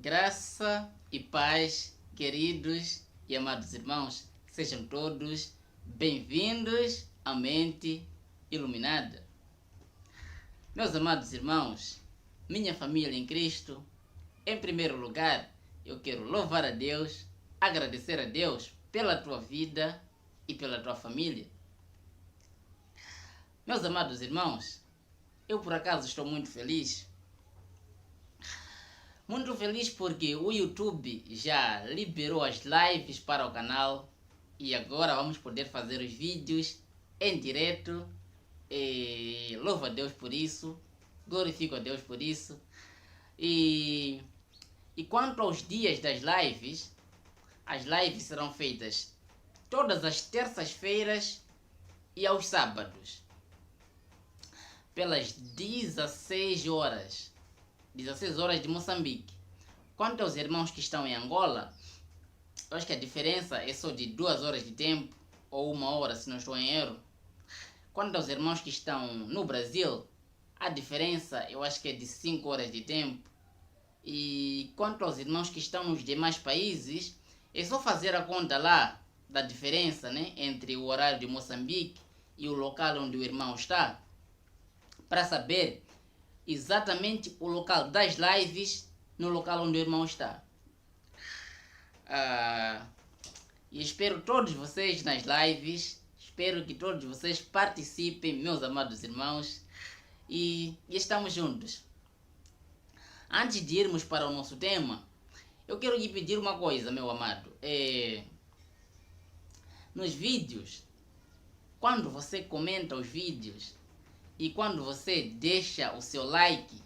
Graça e paz, queridos e amados irmãos, sejam todos bem-vindos à Mente Iluminada. Meus amados irmãos, minha família em Cristo, em primeiro lugar, eu quero louvar a Deus, agradecer a Deus pela tua vida e pela tua família. Meus amados irmãos, eu por acaso estou muito feliz porque o YouTube já liberou as lives para o canal e agora vamos poder fazer os vídeos em direto. E louvo a Deus por isso, glorifico a Deus por isso. E quanto aos dias das lives, as lives serão feitas todas as terças-feiras e aos sábados, pelas 16 horas de Moçambique. Quanto aos irmãos que estão em Angola, eu acho que a diferença é só de 2 horas de tempo, ou 1 hora, se não estou em erro. Quanto aos irmãos que estão no Brasil, a diferença eu acho que é de 5 horas de tempo. E quanto aos irmãos que estão nos demais países, é só fazer a conta lá da diferença, né, entre o horário de Moçambique e o local onde o irmão está, para saber exatamente o local das lives no local onde o irmão está. E espero todos vocês nas lives, espero que todos vocês participem, meus amados irmãos, e estamos juntos. Antes de irmos para o nosso tema, eu quero lhe pedir uma coisa, meu amado. Nos vídeos, quando você comenta os vídeos e quando você deixa o seu like,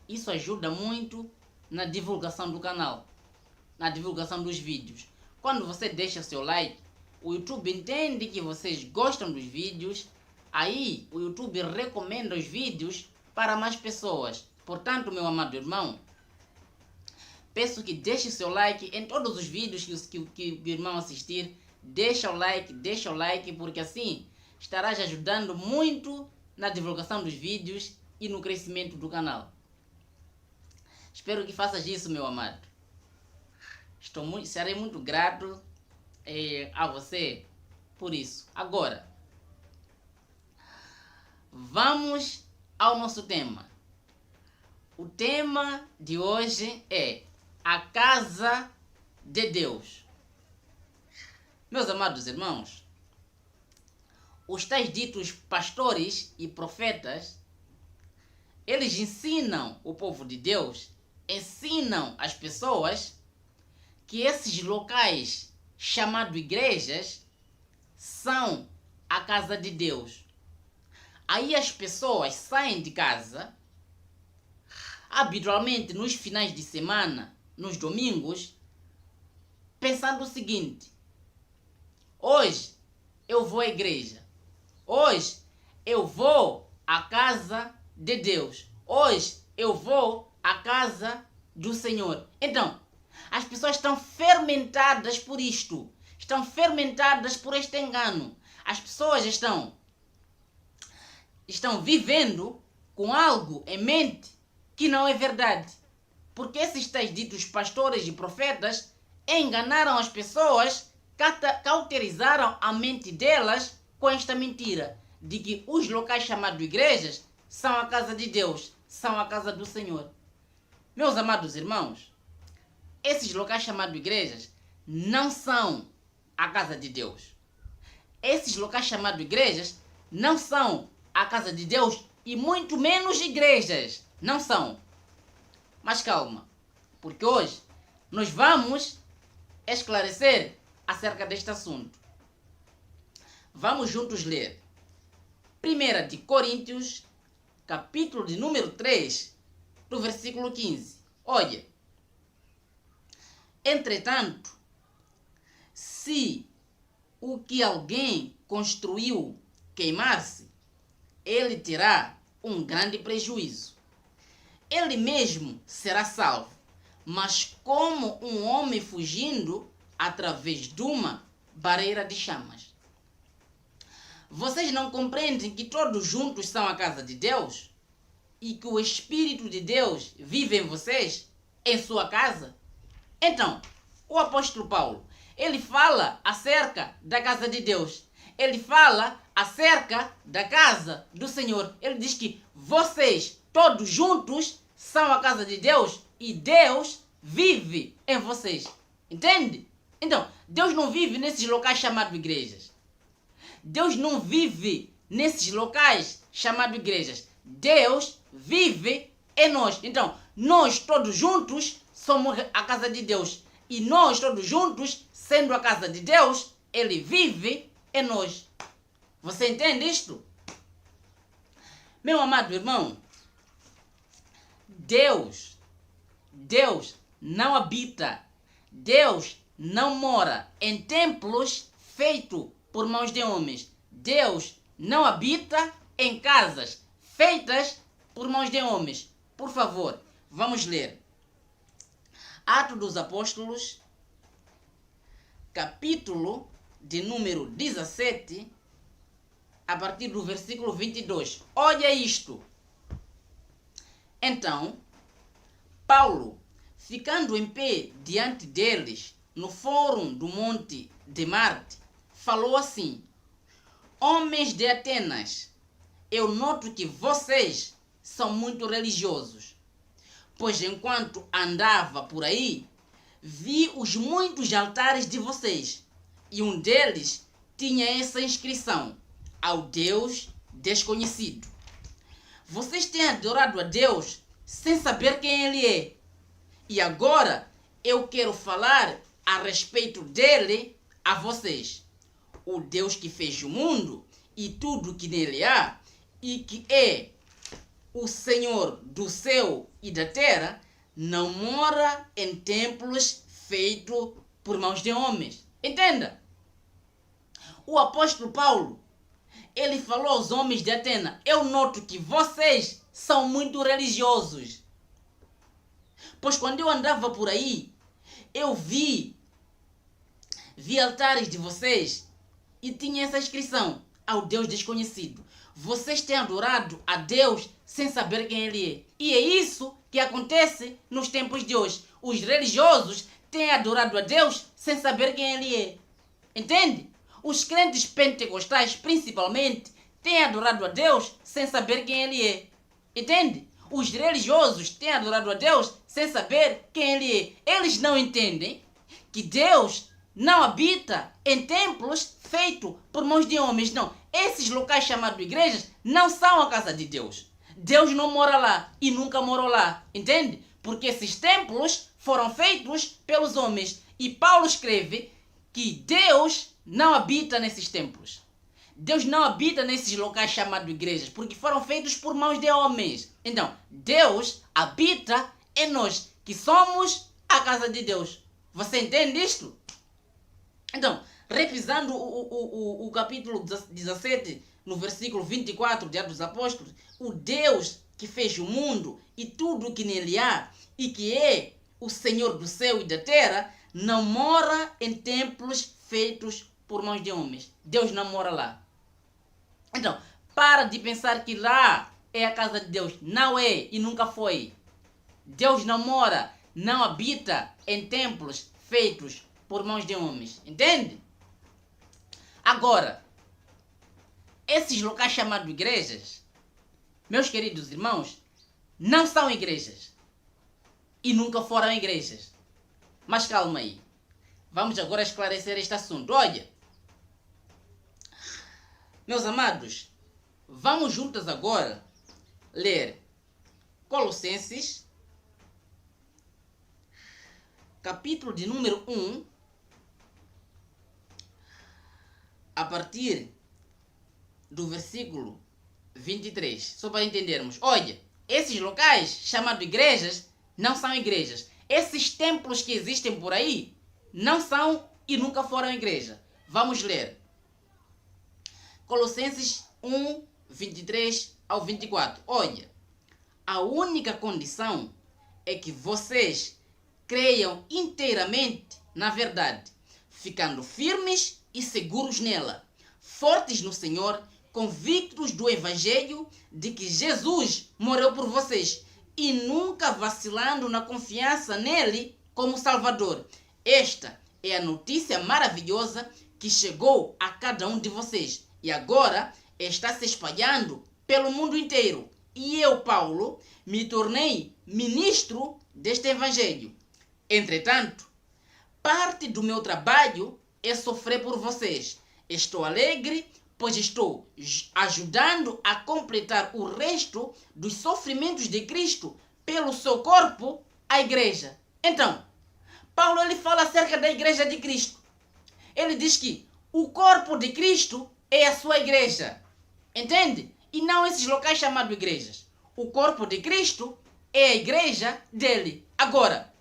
isso ajuda muito na divulgação do canal, na divulgação dos vídeos. Quando você deixa o seu like, o YouTube entende que vocês gostam dos vídeos, aí o YouTube recomenda os vídeos para mais pessoas. Portanto, meu amado irmão, peço que deixe o seu like em todos os vídeos que o irmão assistir. Deixa o like, porque assim estarás ajudando muito na divulgação dos vídeos e no crescimento do canal. Espero que faças isso, meu amado. Serei muito grato a você por isso. Agora, vamos ao nosso tema. O tema de hoje é a casa de Deus. Meus amados irmãos, os tais ditos pastores e profetas, eles ensinam o povo de Deus, ensinam as pessoas que esses locais chamados igrejas são a casa de Deus. Aí as pessoas saem de casa, habitualmente nos finais de semana, nos domingos, pensando o seguinte: hoje eu vou à igreja, hoje eu vou à casa de Deus, hoje eu vou à casa do Senhor. Então, as pessoas estão fermentadas por isto, estão fermentadas por este engano. As pessoas estão vivendo com algo em mente que não é verdade. Porque esses tais ditos pastores e profetas enganaram as pessoas, cauterizaram a mente delas com esta mentira de que os locais chamados igrejas são a casa de Deus, são a casa do Senhor. Meus amados irmãos, esses locais chamados igrejas não são a casa de Deus. Esses locais chamados igrejas não são a casa de Deus e muito menos igrejas. Não são. Mas calma, porque hoje nós vamos esclarecer acerca deste assunto. Vamos juntos ler 1 de Coríntios, capítulo de número 3, do versículo 15. Olha: entretanto, se o que alguém construiu queimar-se, ele terá um grande prejuízo. Ele mesmo será salvo, mas como um homem fugindo através de uma barreira de chamas. Vocês não compreendem que todos juntos são a casa de Deus? E que o Espírito de Deus vive em vocês? em sua casa? Então, o apóstolo Paulo, ele fala acerca da casa de Deus. Ele fala acerca da casa do Senhor. Ele diz que vocês, todos juntos, são a casa de Deus e Deus vive em vocês. Entende? Então, Deus não vive nesses locais chamados igrejas. Deus não vive nesses locais chamados igrejas. Deus vive em nós. Então, nós todos juntos somos a casa de Deus. E nós todos juntos, sendo a casa de Deus, Ele vive em nós. Você entende isto? Meu amado irmão, Deus não habita, Deus não mora em templos feitos por mãos de homens. Deus não habita em casas feitas por mãos de homens. Por favor, vamos ler. Atos dos Apóstolos, capítulo de número 17, a partir do versículo 22. Olha isto. Então, Paulo, ficando em pé diante deles, no fórum do Monte de Marte, falou assim: homens de Atenas, eu noto que vocês são muito religiosos, pois enquanto andava por aí, vi os muitos altares de vocês, e um deles tinha essa inscrição: ao Deus desconhecido. Vocês têm adorado a Deus sem saber quem Ele é. E agora eu quero falar a respeito dele a vocês. O Deus que fez o mundo e tudo que nele há, e que é o Senhor do céu e da terra, não mora em templos feitos por mãos de homens. Entenda? O apóstolo Paulo, ele falou aos homens de Atenas: eu noto que vocês são muito religiosos. Pois quando eu andava por aí, eu vi altares de vocês e tinha essa inscrição: ao Deus desconhecido. Vocês têm adorado a Deus sem saber quem Ele é. E é isso que acontece nos tempos de hoje. Os religiosos têm adorado a Deus sem saber quem Ele é. Entende? Os crentes pentecostais, principalmente, têm adorado a Deus sem saber quem Ele é. Entende? Os religiosos têm adorado a Deus sem saber quem Ele é. Eles não entendem que Deus não habita em templos feitos por mãos de homens. Não. Esses locais chamados igrejas não são a casa de Deus. Deus não mora lá e nunca morou lá. Entende? Porque esses templos foram feitos pelos homens. E Paulo escreve que Deus não habita nesses templos. Deus não habita nesses locais chamados igrejas, porque foram feitos por mãos de homens. Então, Deus habita em nós, que somos a casa de Deus. Você entende isto? Então, revisando o capítulo 17, no versículo 24 de Atos dos Apóstolos, o Deus que fez o mundo e tudo o que nele há, e que é o Senhor do céu e da terra, não mora em templos feitos por mãos de homens. Deus não mora lá. Então, para de pensar que lá é a casa de Deus. Não é e nunca foi. Deus não mora, não habita em templos feitos por mãos de homens. Entende? Agora, esses locais chamados igrejas, meus queridos irmãos, não são igrejas. E nunca foram igrejas. Mas calma aí. Vamos agora esclarecer este assunto. Olha, meus amados, vamos juntos agora ler Colossenses, capítulo de número 1, a partir do versículo 23, só para entendermos. Olha, esses locais chamados igrejas não são igrejas. Esses templos que existem por aí não são e nunca foram igreja. Vamos ler. Colossenses 1, 23 ao 24. Olha, a única condição é que vocês creiam inteiramente na verdade, ficando firmes e seguros nela, fortes no Senhor, convictos do Evangelho de que Jesus morreu por vocês e nunca vacilando na confiança nele como Salvador. Esta é a notícia maravilhosa que chegou a cada um de vocês e agora está se espalhando pelo mundo inteiro. E eu, Paulo, me tornei ministro deste evangelho. Entretanto, parte do meu trabalho é sofrer por vocês. Estou alegre, pois estou ajudando a completar o resto dos sofrimentos de Cristo pelo seu corpo, a igreja. Então, Paulo ele fala acerca da igreja de Cristo. Ele diz que o corpo de Cristo é a sua igreja. Entende? E não esses locais chamados igrejas. O corpo de Cristo é a igreja dele. Agora,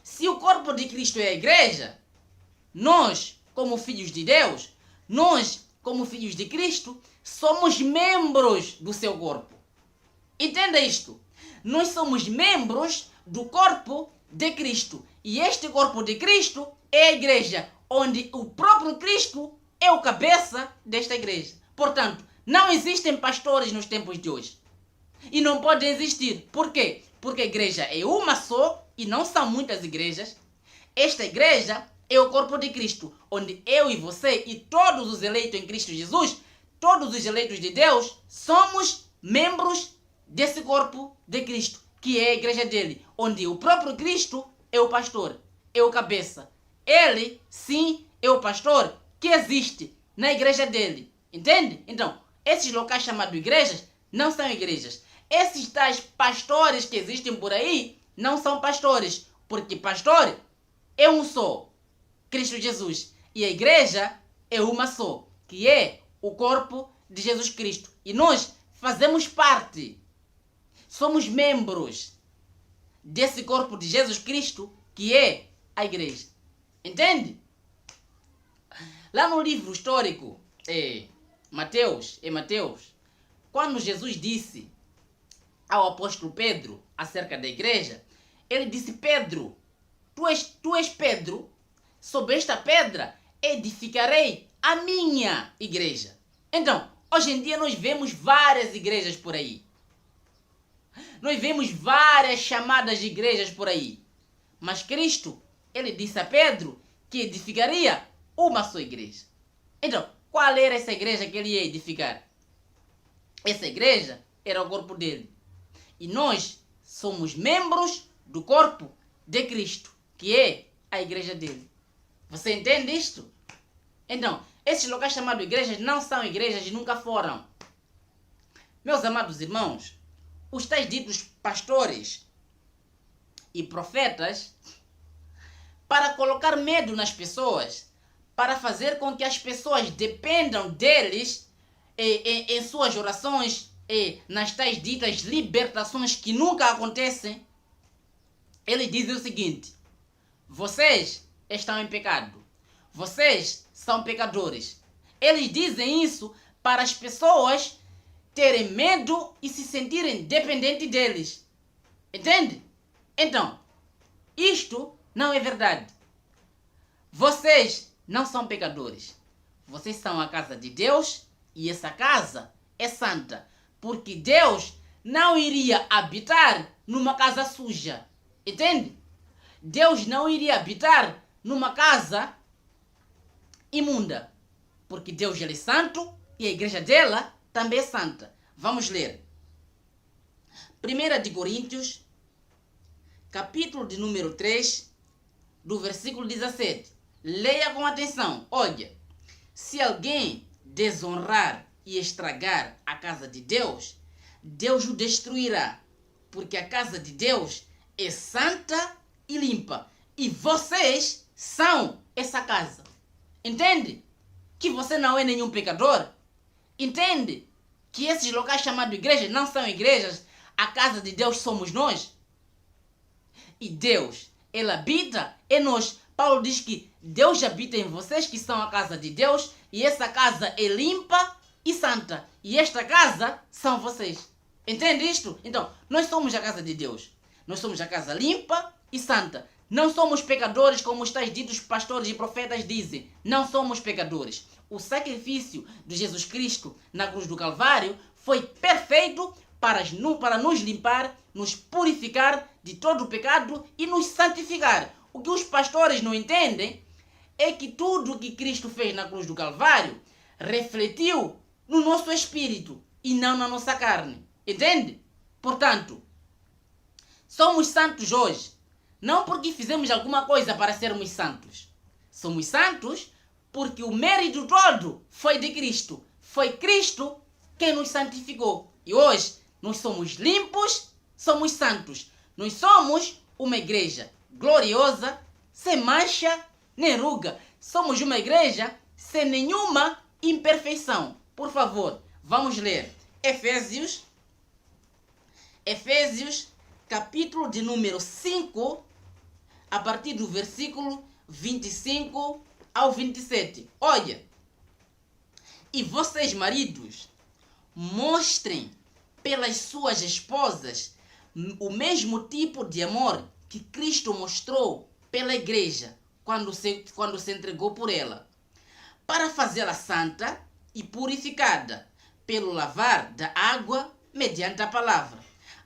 se o corpo de Cristo é a igreja, nós, como filhos de Deus, nós, como filhos de Cristo, somos membros do seu corpo. Entenda isto. Nós somos membros do corpo de Cristo. E este corpo de Cristo é a igreja, onde o próprio Cristo é o cabeça desta igreja. Portanto, não existem pastores nos tempos de hoje. E não podem existir. Por quê? Porque a igreja é uma só e não são muitas igrejas. Esta igreja é o corpo de Cristo, onde eu e você e todos os eleitos em Cristo Jesus, todos os eleitos de Deus, somos membros desse corpo de Cristo, que é a igreja dele, onde o próprio Cristo é o pastor, é o cabeça. Ele, sim, é o pastor que existe na igreja dele. Entende? Então, esses locais chamados igrejas não são igrejas. Esses tais pastores que existem por aí não são pastores, porque pastor é um só, Cristo Jesus. E a igreja é uma só, que é o corpo de Jesus Cristo. E nós fazemos parte, somos membros desse corpo de Jesus Cristo, que é a igreja. Entende? Lá no livro histórico, Mateus, quando Jesus disse ao apóstolo Pedro acerca da igreja, ele disse: Pedro, tu és Pedro, sobre esta pedra edificarei a minha igreja. Então, hoje em dia nós vemos várias igrejas por aí. Nós vemos várias chamadas de igrejas por aí. Mas Cristo, ele disse a Pedro que edificaria uma só igreja. Então, qual era essa igreja que ele ia edificar? Essa igreja era o corpo dele. E nós somos membros do corpo de Cristo, que é a igreja dele. Você entende isto? Então, esses locais chamados igrejas não são igrejas e nunca foram. Meus amados irmãos, os tais ditos pastores e profetas, para colocar medo nas pessoas, para fazer com que as pessoas dependam deles em suas orações e nas tais ditas libertações que nunca acontecem, ele diz o seguinte: vocês estão em pecado, vocês são pecadores. Eles dizem isso para as pessoas terem medo e se sentirem dependentes deles. Entende? Então, isto não é verdade. Vocês não são pecadores. Vocês são a casa de Deus e essa casa é santa. Porque Deus não iria habitar numa casa suja. Entende? Deus não iria habitar numa casa imunda. Porque Deus ele é santo e a igreja dela também é santa. Vamos ler. 1 de Coríntios, capítulo de número 3, do versículo 17. Leia com atenção. Olha, se alguém desonrar e estragar a casa de Deus, Deus o destruirá, porque a casa de Deus é santa e limpa, e vocês são essa casa. Entende? Que você não é nenhum pecador. Entende? Que esses locais chamados igrejas não são igrejas, a casa de Deus somos nós. E Deus, ele habita em nós. Paulo diz que Deus habita em vocês, que são a casa de Deus, e essa casa é limpa e santa. E esta casa são vocês. Entende isto? Então, nós somos a casa de Deus. Nós somos a casa limpa e santa. Não somos pecadores como os tais ditos pastores e profetas dizem. Não somos pecadores. O sacrifício de Jesus Cristo na cruz do Calvário foi perfeito para nos limpar, nos purificar de todo o pecado e nos santificar. O que os pastores não entendem é que tudo o que Cristo fez na cruz do Calvário refletiu no nosso espírito e não na nossa carne. Entende? Portanto, somos santos hoje, não porque fizemos alguma coisa para sermos santos. Somos santos porque o mérito todo foi de Cristo. Foi Cristo quem nos santificou. E hoje nós somos limpos, somos santos. Nós somos uma igreja gloriosa, sem mancha nem ruga. Somos uma igreja sem nenhuma imperfeição. Por favor, vamos ler Efésios, capítulo de número 5, a partir do versículo 25 ao 27. Olha, e vocês, maridos, mostrem pelas suas esposas o mesmo tipo de amor que Cristo mostrou pela igreja quando se entregou por ela, para fazê-la santa e purificada pelo lavar da água mediante a palavra,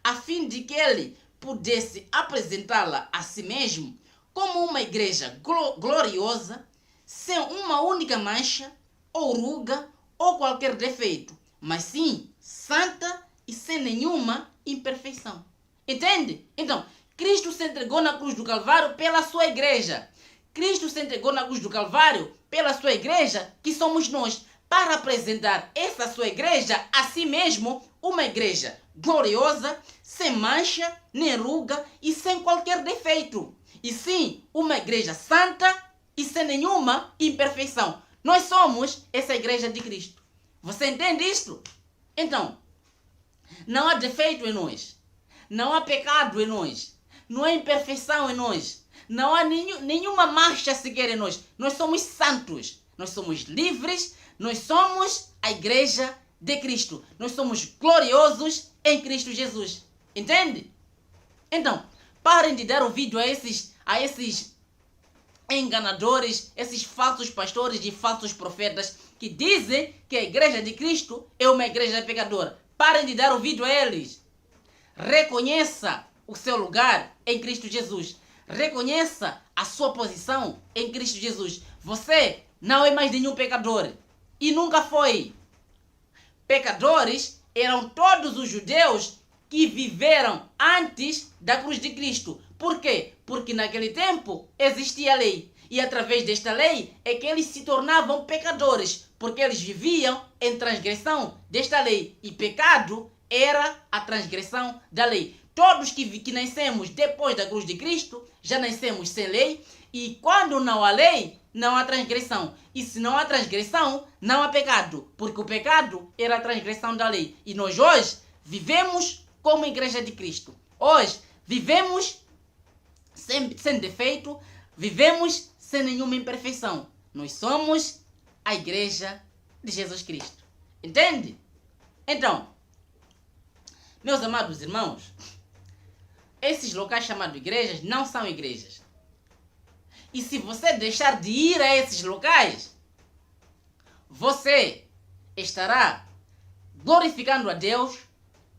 a fim de que ele pudesse apresentá-la a si mesmo como uma igreja gloriosa, sem uma única mancha ou ruga ou qualquer defeito, mas sim santa e sem nenhuma imperfeição. Entende? Então, Cristo se entregou na cruz do Calvário pela sua igreja. Cristo se entregou na cruz do Calvário pela sua igreja, que somos nós, para apresentar essa sua igreja a si mesmo, uma igreja gloriosa, sem mancha, nem ruga e sem qualquer defeito. E sim, uma igreja santa e sem nenhuma imperfeição. Nós somos essa igreja de Cristo. Você entende isto? Então, não há defeito em nós. Não há pecado em nós. Não há imperfeição em nós. Não há nenhuma mancha sequer em nós. Nós somos santos. Nós somos livres. Nós somos a igreja de Cristo. Nós somos gloriosos em Cristo Jesus. Entende? Então, parem de dar ouvido a esses enganadores, esses falsos pastores e falsos profetas que dizem que a igreja de Cristo é uma igreja pecadora. Parem de dar ouvido a eles. Reconheça o seu lugar em Cristo Jesus. Reconheça a sua posição em Cristo Jesus. Você não é mais nenhum pecador. E nunca foi. Pecadores eram todos os judeus que viveram antes da cruz de Cristo. Por quê? Porque naquele tempo existia a lei. E através desta lei é que eles se tornavam pecadores. Porque eles viviam em transgressão desta lei. E pecado era a transgressão da lei. Todos que nascemos depois da cruz de Cristo, já nascemos sem lei. E quando não há lei, não há transgressão. E se não há transgressão, não há pecado. Porque o pecado era a transgressão da lei. E nós hoje vivemos como igreja de Cristo. Hoje vivemos sem defeito, vivemos sem nenhuma imperfeição. Nós somos a igreja de Jesus Cristo. Entende? Então, meus amados irmãos, esses locais chamados igrejas não são igrejas. E se você deixar de ir a esses locais, você estará glorificando a Deus,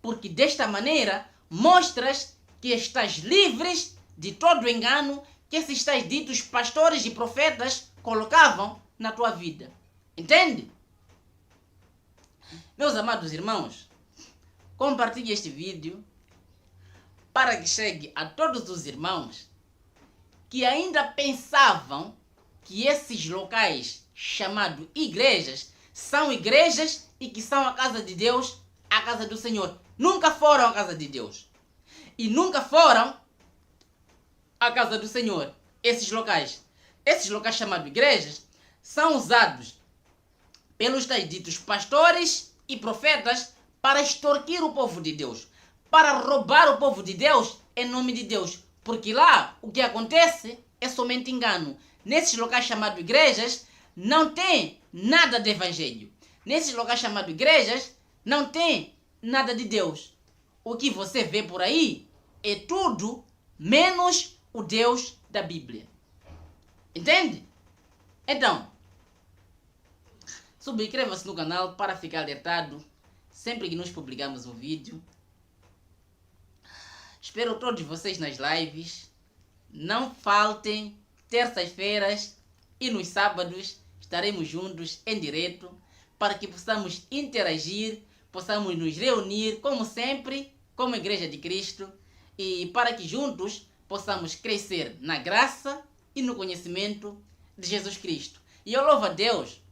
porque desta maneira mostras que estás livres de todo o engano que esses tais ditos pastores e profetas colocavam na tua vida. Entende? Meus amados irmãos, compartilhe este vídeo para que chegue a todos os irmãos que ainda pensavam que esses locais chamados igrejas são igrejas e que são a casa de Deus, a casa do Senhor. Nunca foram a casa de Deus. E nunca foram a casa do Senhor. Esses locais chamados igrejas são usados pelos tais ditos pastores e profetas para extorquir o povo de Deus, para roubar o povo de Deus em nome de Deus. Porque lá o que acontece é somente engano. Nesses locais chamados igrejas não tem nada de evangelho. Nesses locais chamados igrejas não tem nada de Deus. O que você vê por aí é tudo menos o Deus da Bíblia. Entende? Então, subscreva-se no canal para ficar alertado sempre que nós publicamos um vídeo. Espero todos vocês nas lives. Não faltem, terças-feiras e nos sábados estaremos juntos em direto para que possamos interagir, possamos nos reunir, como sempre, como Igreja de Cristo, e para que juntos possamos crescer na graça e no conhecimento de Jesus Cristo. E eu louvo a Deus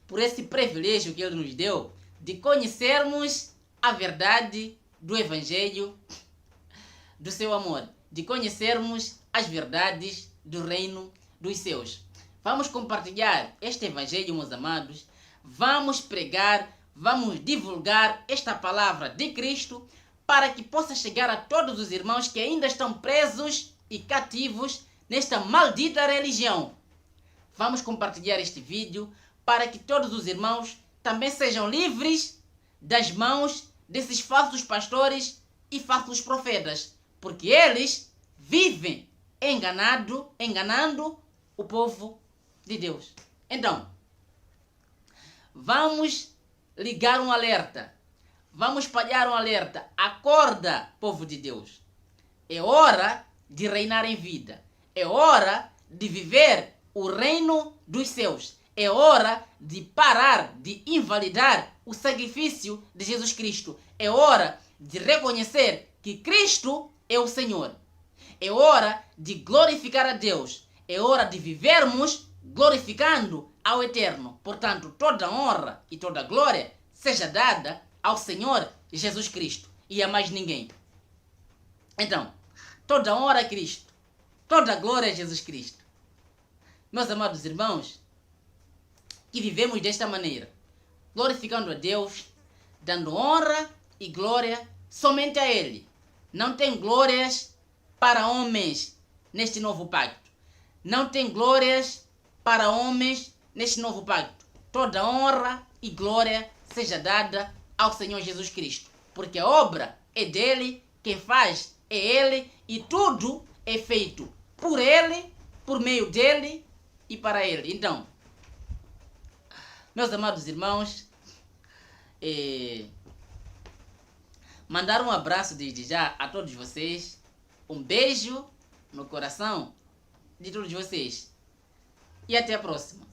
por esse privilégio que Ele nos deu de conhecermos a verdade do Evangelho do seu amor, de conhecermos as verdades do reino dos céus. Vamos compartilhar este Evangelho, meus amados. Vamos pregar, vamos divulgar esta palavra de Cristo para que possa chegar a todos os irmãos que ainda estão presos e cativos nesta maldita religião. Vamos compartilhar este vídeo para que todos os irmãos também sejam livres das mãos desses falsos pastores e falsos profetas, porque eles vivem enganando o povo de Deus. Então, vamos ligar um alerta. Vamos espalhar um alerta. Acorda, povo de Deus. É hora de reinar em vida. É hora de viver o reino dos céus. É hora de parar de invalidar o sacrifício de Jesus Cristo. É hora de reconhecer que Cristo é o Senhor. É hora de glorificar a Deus. É hora de vivermos glorificando ao Eterno. Portanto, toda honra e toda glória seja dada ao Senhor Jesus Cristo e a mais ninguém. Então, toda honra a Cristo, toda glória a Jesus Cristo. Meus amados irmãos, que vivemos desta maneira, glorificando a Deus, dando honra e glória somente a Ele. Não tem glórias para homens neste novo pacto. Não tem glórias para homens neste novo pacto. Toda honra e glória seja dada ao Senhor Jesus Cristo, porque a obra é dele, quem faz é Ele e tudo é feito por Ele, por meio dele e para Ele. Então, meus amados irmãos, mandar um abraço desde já a todos vocês, um beijo no coração de todos vocês e até a próxima.